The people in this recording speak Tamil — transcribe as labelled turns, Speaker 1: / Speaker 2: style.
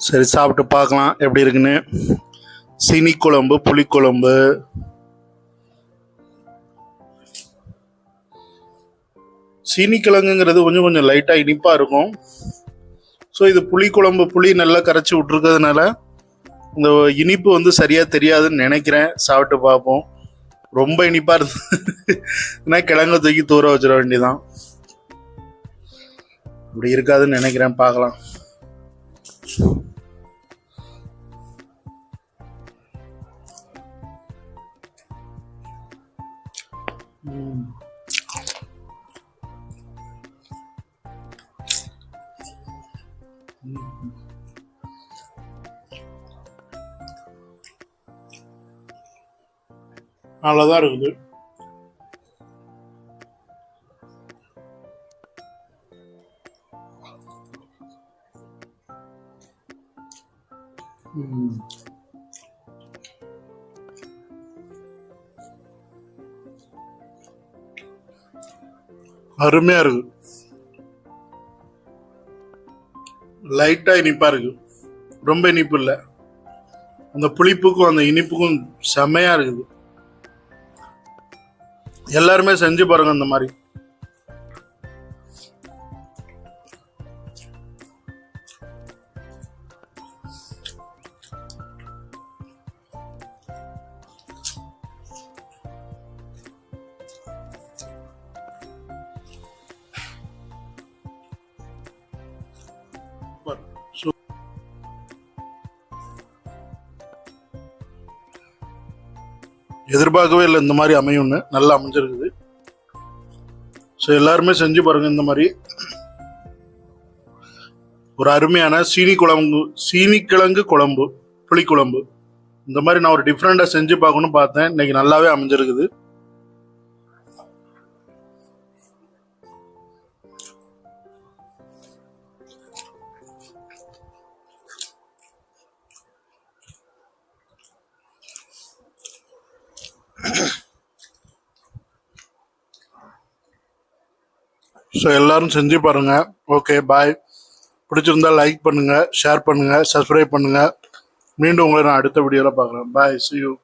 Speaker 1: சரி, சாப்பிட்டு பார்க்கலாம் எப்படி இருக்குன்னு. சீனி குழம்பு, புளிக்குழம்பு. சீனி கிழங்குங்கிறது கொஞ்சம் கொஞ்சம் லைட்டாக இனிப்பாக இருக்கும். ஸோ இது புளிக்குழம்பு, புளி நல்லா கரைச்சி விட்ருக்கிறதுனால இந்த இனிப்பு வந்து சரியாக தெரியாதுன்னு நினைக்கிறேன். சாப்பிட்டு பார்ப்போம். ரொம்ப இனிப்பாக இருந்ததுன்னா கிழங்கு தூக்கி தூர வச்சிட வேண்டியதான். இப்படி இருக்காதுன்னு நினைக்கிறேன். பார்க்கலாம். அவ்வளோதான் இருக்குது. அருமையா இருக்கு. லைட்டா இனிப்பா இருக்கு. ரொம்ப இனிப்பு இல்லை. அந்த புளிப்புக்கும் அந்த இனிப்புக்கும் செம்மையா இருக்குது. எல்லாருமே செஞ்சு பாருங்க இந்த மாதிரி. எதிர்பார்க்கவே இல்லை இந்த மாதிரி அமையும்னு. நல்லா அமைஞ்சிருக்குது. ஸோ எல்லாருமே செஞ்சு பாருங்க இந்த மாதிரி. ஒரு அருமையான சீனிக்கிழங்கு குழம்பு, புளிக்குழம்பு. இந்த மாதிரி நான் ஒரு டிஃப்ரெண்டா செஞ்சு பார்க்கணும்னு பார்த்தேன். இன்னைக்கு நல்லாவே அமைஞ்சிருக்குது. ஸோ எல்லாரும் செஞ்சு பாருங்க. ஓகே, பாய். பிடிச்சிருந்தா லைக் பண்ணுங்க, ஷேர் பண்ணுங்க, சப்ஸ்கிரைப் பண்ணுங்க. மீண்டும் உங்களை நான் அடுத்த வீடியோவில் பார்க்குறேன். பாய், see you.